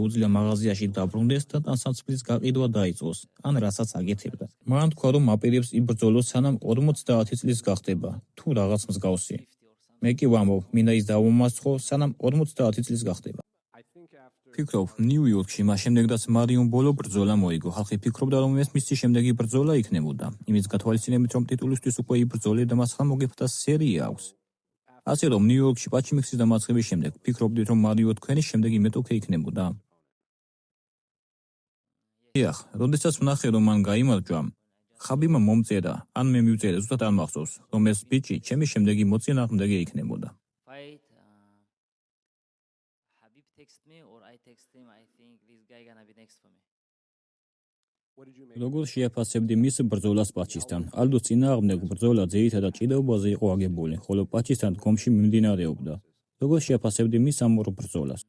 შეუძლია მაღაზიაში დაბრუნდეს და ტანსაცმლის გაყიდვა დაიწყოს, ან რასაც აკეთებდა. მან თქვა, რომ აპირებს იბრძოლოს, სანამ 50 წლის გახდება, თუ რაღაც მსგავსი. მე კი ვამბობ, მინდა ის დავუმასხო, სანამ 50 წლის გახდება. ფიქრობ, ნიუ-იორკში მას შემდეგაც მარიუნბოლო ბრძოლა მოიგო. ხალხი ფიქრობდა, რომ ეს მისი შემდეგი ბრძოლა იქნებოდა. იმის გათვალისწინებით, რომ ტიტულისთვის უკვე იბრძოლე და მას ხალმოგებთა სერია აქვს. ასე რომ ნიუ-იორკში პაჩიმექსის დამარცხების შემდეგ ფიქრობდით, რომ მარიო თქვენი შემდეგი მეტოქე იქნებოდა? დიახ, როდესაც ვნახე, რომ მან გაიმარჯვა, ხაბიბმა მომწერა, ან მე მივწერე, ზუსტად არ მახსოვს, რომ ეს ბიჭი ჩემი შემდეგი მოწინააღმდეგე იქნებოდა. როგორ შეაფასებდი მის ბრძოლას პაჩისთან? ალდოს წინააღმდეგ ბრძოლა ძირითადად ჭიდაობაზე იყო აგებული, ხოლო პაჩისთან დგომში მიმდინარეობდა. როგორ შეაფასებდი მის ამ ორ ბრძოლას?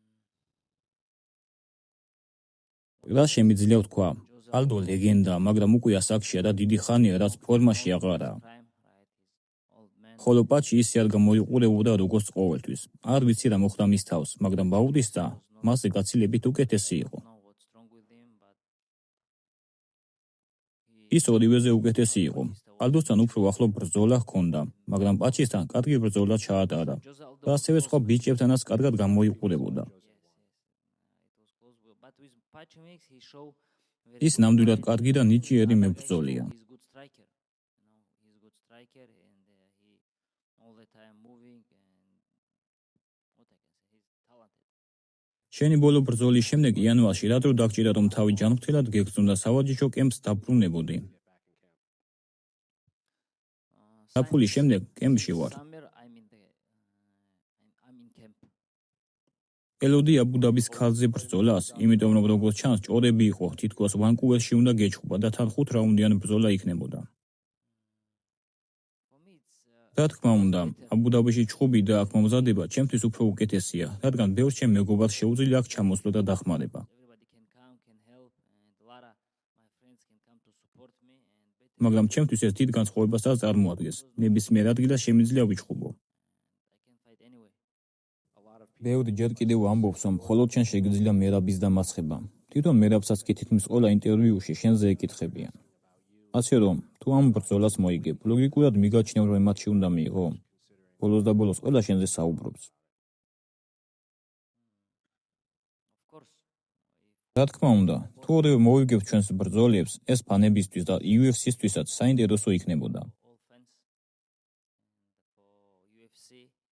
რა შემიძლია ვთქვა? ალდო ლეგენდა, მაგრამ უკვე ასაკშია და დიდი ხანია, რაც ფორმაში აღარაა. ხოლო პაჩი ისე არ გამოიყურებოდა როგორც ყოველთვის. არ ვიცი რა მოხდა მის თავს, მაგრამ ბაუტისტა მასზე გაცილებით უკეთესი იყო. ის ორივეზე უკეთესი იყო. ალდოსთან უფრო ახლო ბრძოლა ჰქონდა, მაგრამ პაჩისთან კარგი ბრძოლა ჩაატარა და ასევე სხვა ბიჭებთანაც კარგად გამოიყურებოდა. ის ნამდვილად კარგი და ნიჭიერი მებრძოლია. შენი ბოლო ბრძოლის შემდეგ იანვარში რა დრო დაგჭირა, რომ თავი ჯანმრთელად გეგრძნო და სავარჯიშო კემპს დაბრუნებოდი? საფულის შემდეგ კემპში ვარ. ელოდი აბუ-დაბის ქალზე ბრძოლას, იმიტომ რომ როგორც ჩანს, ჭორები იყო, თითქოს ვანკუვერში უნდა გეჩხუბა და თან 5 რაუნდიანი ბრძოლა იქნებოდა. რა თქმა უნდა, აბუ-დაბიში ჩხუბი და აქ მომზადება ჩემთვის უფრო უკეთესია, რადგან ბევრ ჩემ მეგობარს შეუძლია აქ ჩამოსვლა და დახმარება. მაგრამ ჩემთვის ეს დიდ განსხვავებას არ წარმოადგენს. ნებისმიერ ადგილას შემიძლია ვიჩხუბო. ბევრი ჯერ კიდევ ამბობს, რომ მხოლოდ შენ შეგიძლია მერაბის დამარცხება. თვითონ მერაბსაც კი თითქმის ყველა ინტერვიუში შენზე ეკითხებიან. ასე რომ, თუ ამ ბრძოლას მოიგებ, ლოგიკურად მიგაჩნევ, რომ მატჩი უნდა მიიღო. ბოლოს და ბოლოს ყველა შენზე საუბრობს. რა თქმა უნდა, თუ ორივე მოვიგებ ჩვენს ბრძოლებს, ეს ფანებისთვის და UFC-სთვისაც საინტერესო იქნებოდა.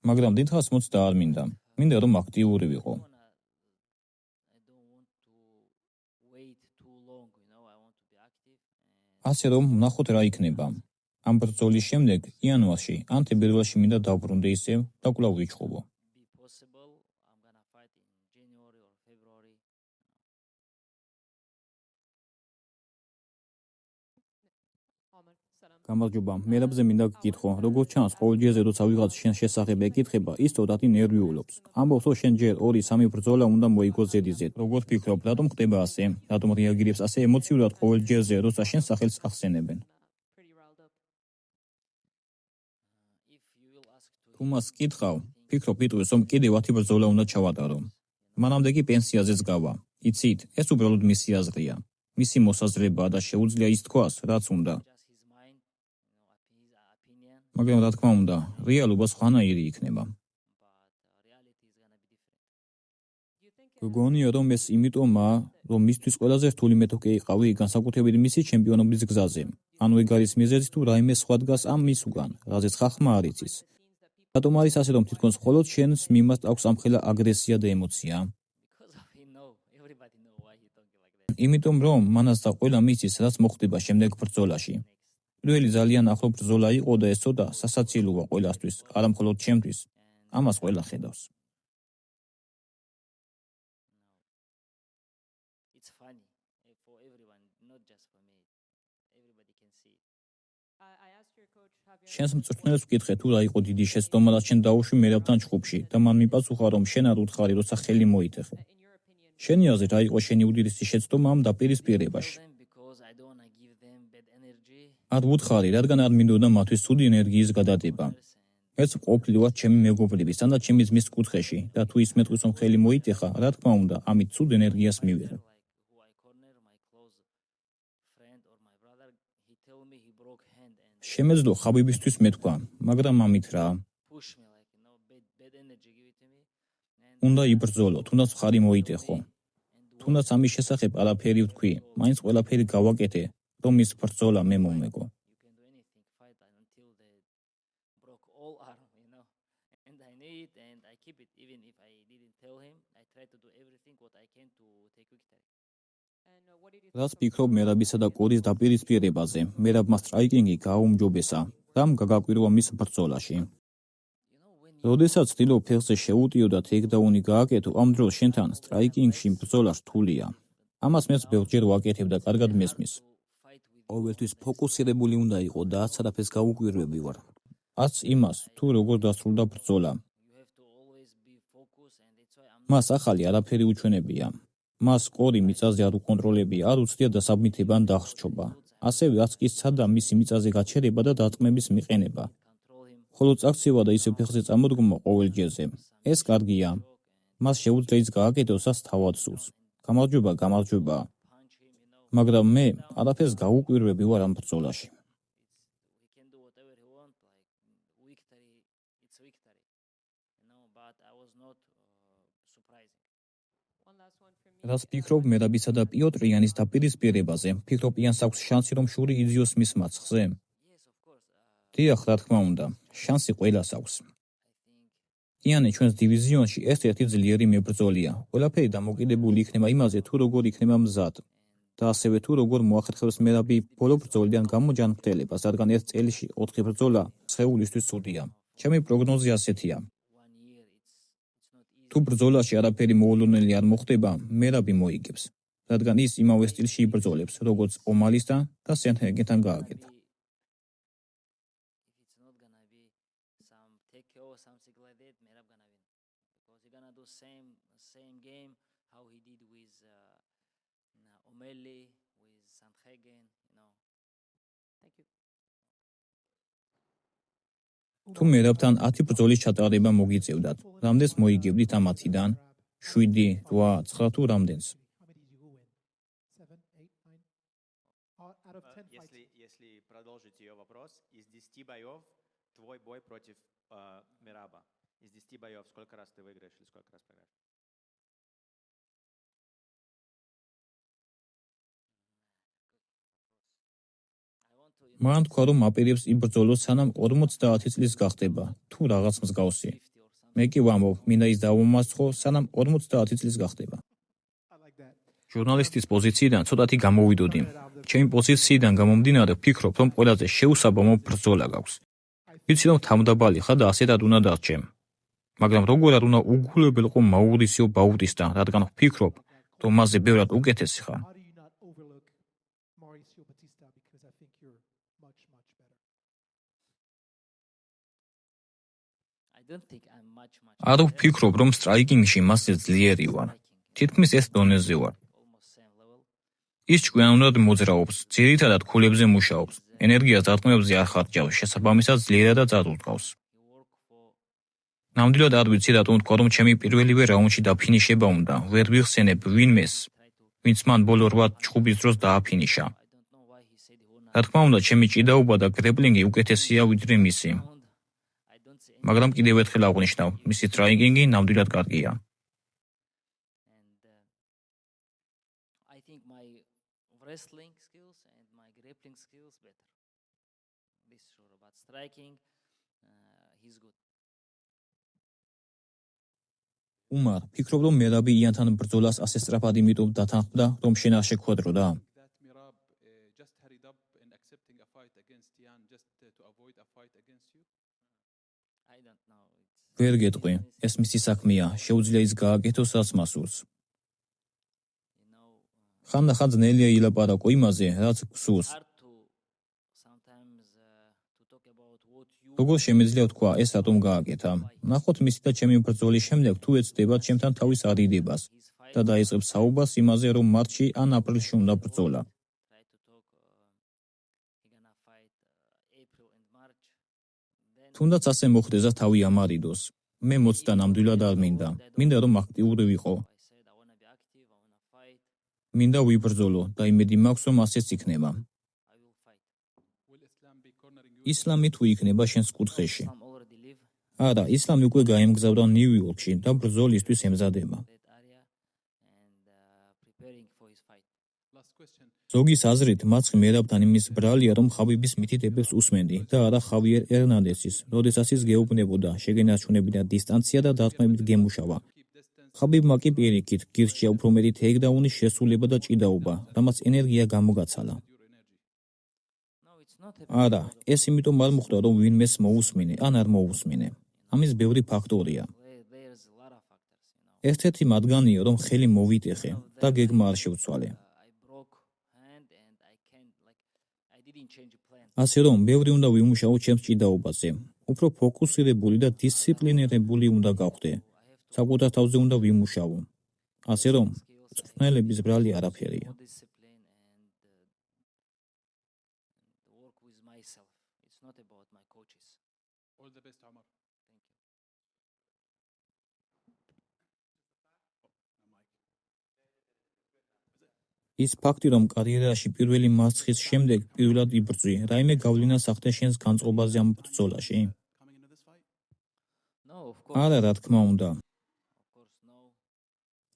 მაგრამ დიდხანს მოცდა არ მინდა. მინდა რომ აქტიური ვიყო. ასე რომ, ვნახოთ რა იქნება. ამ ბრძოლის შემდეგ, იანვარში ან თებერვალში მინდა დავბრუნდე ისევ და კვლავ ვიჩხუბო. გამარჯობა, მერაბზე მინდა გკითხო, როგორც ჩანს, ყოველ ჯერზე როცა ვიღაც შენ შესახებ ეკითხება, ის ცოტათი ნერვიულობს. ამბობს, რომ შენ ჯერ 2-3 ბრძოლა უნდა მოიგო ზედიზედ. როგორ ფიქრობ, რატომ ხდება ასე? რატომ რეაგირებს ასე ემოციურად ყოველ ჯერზე, როცა შენ სახელს ახსენებენ? თუ მას კითხავ, ფიქრობ იტყვის, რომ კიდევ 10 ბრძოლა უნდა ჩავატარო. მანამდე კი პენსიაზეც გავა. იცით, ეს უბრალოდ მისი აზრია. მისი მოსაზრებაა და შეუძლია ის თქვას, რაც უნდა. მაგრამ რა თქმა უნდა, რეალობა სხვანაირი იქნება. გგონია, რომ ეს იმიტომაა, რომ მისთვის ყველაზე რთული მეტოქე იყავი, განსაკუთრებით მისი ჩემპიონობის გზაზე. ანუ ეგ არის მიზეზი თუ რაიმე სხვა დგას ამ მის უკან, რაზეც ხალხმა არ იცის. რატომ არის ასე, რომ თითქოს მხოლოდ შენს მიმართ აქვს ამხელა აგრესია და ემოცია? იმიტომ რომ მანაც და ყველა მისის, რაც მოხდება შემდეგ ბრძოლაში. პირველი ძალიან ახლო ბრძოლა იყო და ეს ცოტა სასაცილოა ყველასთვის, არა მხოლოდ ჩემთვის. ამას ყველა ხედავს. შენს მწვრთნელს ვკითხე, თუ რა იყო დიდი შეცდომა, რაც შენ დაუშვი მერაბთან ჩხუბში და მან მიპასუხა, რომ შენ არ უთხარი, როცა ხელი მოითეხე. შენი აზრით, რა იყო შენი უდიდესი შეცდომა ამ დაპირისპირებაში? არ ვუთხარი, რადგან არ მინდოდა მათთვის ცუდი ენერგიის გადადება. მეც ყოფილი ვარ ჩემი მეგობრებისთან და ჩემი ძმის კუთხეში და თუ ის მეტყვის რომ ხელი მოიტეხა, რა თქმა უნდა, ამით ცუდ ენერგიას მივიღებ. შემეძლო ხაბიბისთვის მეთქვა, მაგრამ ამით რა? უნდა იბრძოლო, თუნდაც ხარი მოიტეხო. თუნდაც ამის შესახებ არაფერი ვთქვი, მაინც ყველაფერი გავაკეთე, რომ ის ბრძოლა მე მომეგო. რაც ფიქრობ მერაბისა და კორის დაპირისპირებაზე, მერაბმა სტრაიკინგი გააუმჯობესა, რამ გაგაკვირვა მის ბრძოლაში. როდესაც ცდილობ ფეხზე შეუტიო და ტეიქდაუნი გააკეთო, ამ დროს შენთან სტრაიკინგში ბრძოლა რთულია. ამას მეც ბევრჯერ ვაკეთებ და კარგად მესმის. ყოველთვის ფოკუსირებული უნდა იყო და არც არაფერს გაუკვირვები ვარ. არც იმას, თუ როგორ დასრულდა ბრძოლა. მას ახალი არაფერი უჩვენებია. მას კორი მიწაზე არ უკონტროლებია, არ უცდია დასაბმითება ან დახრჩობა. ასევე არც კი სცადა მისი მიწაზე გაჩერება და დარტყმების მიყენება. ხოლო წაქცევა და ისე ფეხზე წამოდგომა ყოველ ჯერზე. ეს კარგია. მას შეუძლია ის გააკეთოს, რაც თავად სურს. გამარჯვება. მაგრამ მე არაფერს გაუკვირვები ვარ ამ ბრძოლაში. რაც ფიქრობ მერაბისა და პიოტრიანის დაპირისპირებაზე, ფიქრობ იანს აქვს შანსი რომ შური იძიოს მის მაცხზე? დიახ, რა თქმა უნდა, შანსი ყველას აქვს. იანი ჩვენს დივიზიონში ერთ-ერთი ძლიერი მებრძოლია. ყველაფერი დამოკიდებული იქნება იმაზე, თუ როგორ იქნება მზად და ასევე თუ როგორ მოახერხებს მერაბი ბოლო ბრძოლიდან გამოჯანმრთელებას, რადგან ერთ წელში 4 ბრძოლა სხეულისთვის ცუდია. ჩემი პროგნოზი ასეთია. თუ ბრძოლაში არაფერი მოულოდნელი არ მოხდება, მერაბი მოიგებს, რადგან ის იმავე სტილში იბრძოლებს, როგორც ომალისთან და სენჰეგენთან გააკეთა. თუ მერაბთან 10 ბრძოლის ჩატარება მოგიწევდათ, რამდენს მოიგებდით ამ 10-დან? 7, 8, 9 თუ რამდენს? Если продолжить ее вопрос, из 10 боев твой бой против Мераба, из 10 боев сколько раз ты выиграешь или сколько раз проиграешь? მან თქვა რომ აპირებს იბრძოლოს სანამ 50 წლის გახდება, თუ რაღაც მსგავსი. მე კი ვამბობ, მინდა ის დავუმასხო სანამ 50 წლის გახდება. ჟურნალისტის პოზიციიდან ცოტათი გამოვიდოდი. ჩემი პოზიციიდან გამომდინარე ვფიქრობ, რომ ყველაზე შეუსაბამო ბრძოლა გაქვს. ვიცი რომ თავდაბალი ხარ და ასეთად უნდა დარჩემ. მაგრამ როგორ არ უნდა უგულებელყო მაურისიო ბაუტისტა, რადგან ვფიქრობ, რომ მასზე ბევრად უკეთესი ხარ. არ ვფიქრობ, რომ სტრაიკინგში მასზე ძლიერი ვარ. თითქმის ეს დონეზე ვარ. ის ჭკვიანურად მოძრაობს, ძირითადად ქულებზე მუშაობს, ენერგიას დარტყმებზე არ ხარჯავს, შესაბამისად ძლიერადაც არ ურტყავს. ნამდვილად არ ვიცი რატომ თქვა, რომ ჩემი პირველივე რაუნდში დაფინიშება უნდა, ვერ ვიხსენებ ვინმეს, ვინც მან ბოლო 8 ჭხუბის დროს დააფინიშა. რა თქმა უნდა, ჩემი ჭიდაობა და გრეპლინგი უკეთესია ვიდრე მისი. მაგრამ კიდევ ერთხელ აღვნიშნავ, მისი სტრაიკინგი ნამდვილად კარგია. უმარ, ფიქრობ რომ მერაბი იანთან ბრძოლას ასე სწრაფად იმიტომ დათანხმდა, რომ შენ არ შეგვხვედროდა? ვერ გეტყვი, ეს მისი საქმეა, შეუძლია ის გააკეთოს, რაც მას სურს. ხანდახან ძნელია ილაპარაკო იმაზე, რაც გსურს. როგორ შემეძლია ვთქვა, ეს რატომ გააკეთა? ნახოთ მისი და ჩემი ბრძოლის შემდეგ თუ ეცდება ჩემთან თავის ადიდებას და დაიწყებს საუბარს იმაზე, რომ მარტში ან აპრილში უნდა ბრძოლა. თუნდაც ასე მოხდეს და თავი ამარიდოს. მე მოცდა ნამდვილად არ მინდა. მინდა რომ აქტიური ვიყო. მინდა ვიბრძოლო და იმედი მაქვს რომ ასეც იქნება. ისლამი თუ იქნება შენს კუთხეში. არა, ისლამი უკვე გაემგზავრა ნიუ-იორკში და ბრძოლისთვის ემზადება. ზოგის აზრით, მათ ღმერებთან იმის ბრალია, რომ ხაბიბის მითითებებს უსმენდი და არა ხავიერ ერნანდესის, როდესაც ის გეუბნებოდა, შეგენარჩუნებინა დისტანცია და დათმებით გემუშავა. ხაბიბმა კი პირიქით, გირჩია უფრო მეტი თეიქდაუნის შესრულება და ჭიდაობა, რამაც ენერგია გამოგაცალა. არა, ეს იმიტომ არ მოხდა, რომ ვინმეს მოусმინე, ან არ მოусმინე. ამის ბევრი ფაქტორია. ერთ-ერთი მათგანია, რომ ხელი მოვიტეხე და გეგმა არ შევცვალე. ასე რომ, ბევრი უნდა ვიმუშაო ჩემს ჭიდაობაზე. უფრო ფოკუსირებული და დისციპლინირებული უნდა გავხდე. საკუთარ თავზე უნდა ვიმუშაო. ასე რომ, მწვრთნელების ბრალი არაფერია. ის ფაქტი, რომ კარიერაში პირველი მარცხის შემდეგ პირველად იბრძვი, რაიმე გავლენას ახდენს შენს განწყობაზე ამ ბრძოლაში? არა, რა თქმა უნდა.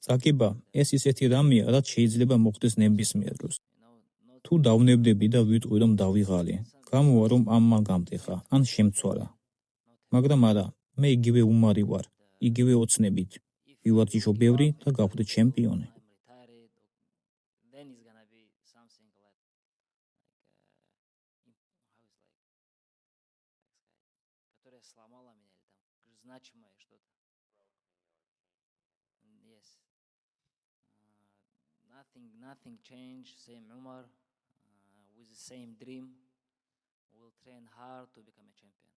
წაგება, ეს ისეთი რამეა, რაც შეიძლება მოხდეს ნებისმიერ დროს. თუ დავნებდები და ვიტყვი, რომ დავიღალე, გამოვა, რომ ამმა გამტეხა, ან შემცვალა. მაგრამ არა, მე იგივე უმარი ვარ, იგივე ოცნებით. ვივარჯიშო ბევრი და გავხდე ჩემპიონი. Nothing changed, same Umar, with the same dream. We'll train hard to become a champion.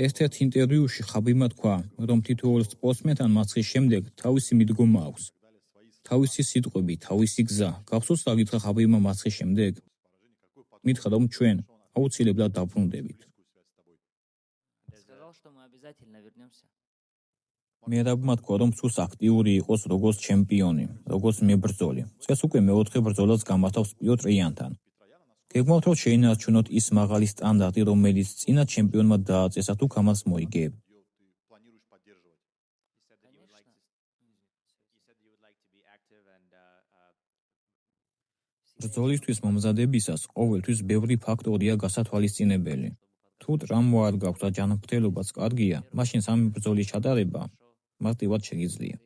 ერთ-ერთ ინტერვიუში ხაბიბმა თქვა, რომ თითოეულ სპორტსმენთან მარცხის შემდეგ თავისი მიდგომა აქვს. თავისი სიტყვები, თავისი გზა. გახსოვს რა გითხრა ხაბიბმა მარცხის შემდეგ? მითხრა, რომ ჩვენ აუცილებლად დაბრუნდებით. Сказал, что мы обязательно вернемся. მერაბმა თქვა, რომ სურს აქტიური იყოს როგორც ჩემპიონი, როგორც მებრძოლი. წეს უკვე მეოთხე ბრძოლას გამართავს პიოტრ იანთან. გეგმავთ, რომ შეინარჩუნოთ ის მაღალი სტანდარტი, რომელიც წინა ჩემპიონმა დააწესა, თუ გამას მოიგებ. ბრძოლისთვის მომზადებისას ყოველთვის ბევრი ფაქტორია გასათვალისწინებელი. თუ ტრამვა არ გაქვს და ჯანმრთელობაც კარგია, მაშინ სამი ბრძოლის ჩატარება მარტივად შეგიძლია.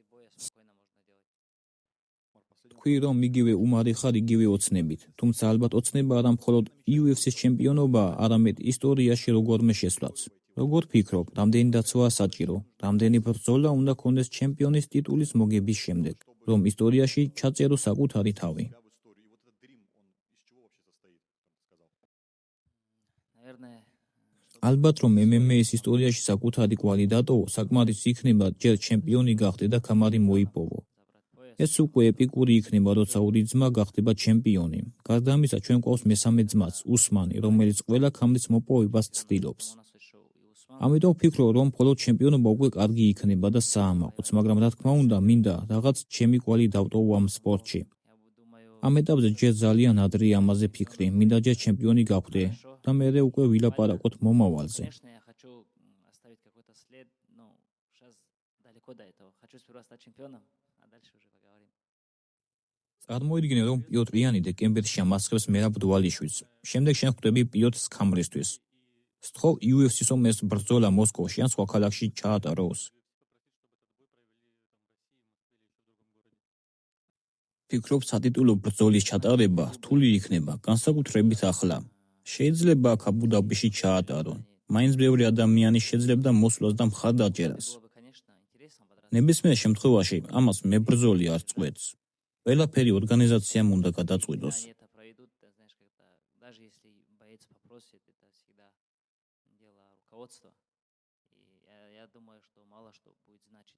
თქვი, რომ იგივე უმარი ხარ იგივე ოცნებით, თუმცა ალბათ ოცნება არა მხოლოდ UFC-ის ჩემპიონობა, არამედ ისტორიაში როგორმე შესვლაც. როგორ ფიქრობ, რამდენი დაცვაა საჭირო, რამდენი ბრძოლა უნდა ქონდეს ჩემპიონის ტიტულის მოგების შემდეგ, რომ ისტორიაში ჩაწერო საკუთარი თავი? ალბათ, რომ MMA-ის ისტორიაში საკუთარი კვალი დატოვო, საკმარისი იქნება ჯერ ჩემპიონი გახდე და ქამარი მოიპოვო. ეს უკვე ეპიკური იქნება, როცა ორი ძმა გახდება ჩემპიონი. გარდა ამისა, ჩვენ გვყავს მესამე ძმაც, უსმანი, რომელიც ყველა ქამრის მოპოვებას ცდილობს. ამიტომ ვფიქრობ, რომ მხოლოდ ჩემპიონობა უკვე კარგი იქნება და საამაყოც, მაგრამ რა თქმა უნდა, მინდა რაღაც ჩემი კვალი დავტოვო ამ სპორტში. ამ ეტაპზე ჯერ ძალიან ადრეა ამაზე ფიქრი, მინდა ჯერ ჩემპიონი გავხდე და მერე უკვე ვილაპარაკოთ მომავალზე. წარმოიდგინე, რომ პიოტრ იანი დეკემბერში ამასხებს მერაბ დვალიშვილს. შემდეგ შენ ხვდები პიოტრს ქამრისთვის. სთხოვ UFC-ის რომ ეს ბრძოლა მოსკოვში ან სხვა ქალაქში ჩაატაროს. ფიქრობ, სატიტულო ბრძოლის ჩატარება რთული იქნება, განსაკუთრებით ახლა. შეიძლება აქ აბუ-დაბიში ჩაატარონ. მაინც ბევრი ადამიანი შეძლებდა მოსვლას და მხარდაჭერას. ნებისმიერ შემთხვევაში ამას მებრძოლი არ წყვეტს. ყველაფერი ორგანიზაციამ უნდა გადაწყვიტოს. Я думаю, что мало что будет значить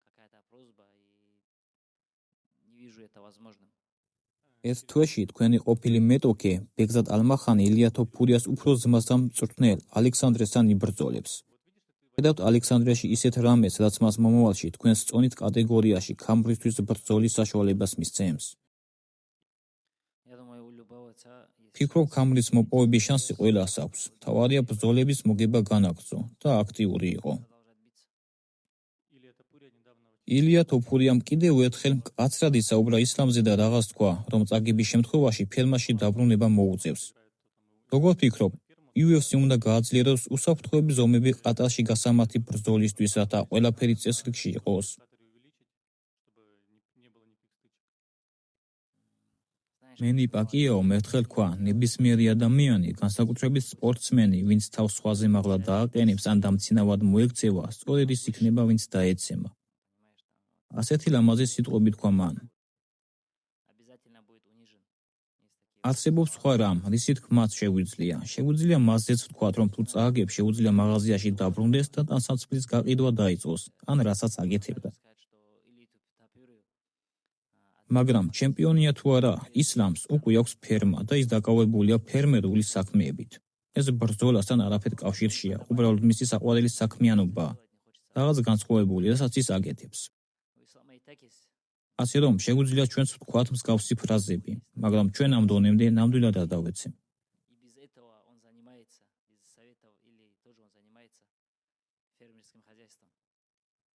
какая-то просьба, и не вижу это возможным. ერთ თვეში თქვენი ყოფილი მეტოქე ბეგზად ალმახანი ილია თოფურიას უფრო ძმასთან მწვრთნელ ალექსანდრესთან იბრძოლებს. ხედავთ ალექსანდრიაში ისეთ რამეს, რაც მას მომავალში თქვენს წონით კატეგორიაში ქამბრისთვის ბრძოლის საშუალებას მისცემს. Я думаю, у любого отца есть ფიქრობ, ქამრის მოპოვების შანსი ყველას აქვს. თავარია ბრძოლების მოგება განაგრძო და აქტიური იყო. продолжать биться. ილია თოფურიამ კიდევ ერთხელ მკაცრად ისაუბრა ისლამზე და რაღაც თქვა, რომ წაგების შემთხვევაში ფერმაში დაბრუნება მოუწევს. როგორ ფიქრობ, UFC უნდა გააძლიეროს უსაფრთხოების ზომები ყატარში გასამართი ბრძოლისთვის, რათა ყველაფერი წესრიგში იყოს. Знаешь, მენი პაკიაო ერთხელ თქვა, ნებისმიერი ადამიანი, განსაკუთრებით სპორტსმენი, ვინც თავს სხვაზე მაღლა დააყენებს ან დამცინავად მოექცევა, სწორედ ის იქნება, ვინც დაეცემა. понимаешь, там ასეთი ლამაზი სიტყვები თქვა მან. обязательно будет унижен. Есть такие არსებობს სხვა რამ, რისი თქმაც შეგვიძლია მასზეც ვთქვათ, რომ თუ წააგებ, შეუძლია მაღაზიაში დაბრუნდეს და ტანსაცმლის გაყიდვა დაიწყოს, ან რასაც აკეთებდა. сказать, что элиту Тапюрию მაგრამ ჩემპიონია თუ არა, ისლამს უკვე აქვს ფერმა და ის დაკავებულია ფერმერული საქმეებით. ეს ბრძოლასთან არაფერ კავშირშია, უბრალოდ მისი საყვარელი საქმიანობაა, რაღაც განსხვავებული, რასაც ის აკეთებს. у ислама и так есть. ასე რომ, შეგვიძლია ჩვენც ვთქვათ მსგავსი ფრაზები, მაგრამ ჩვენ ამ დონემდე ნამდვილად არ დავეცემ.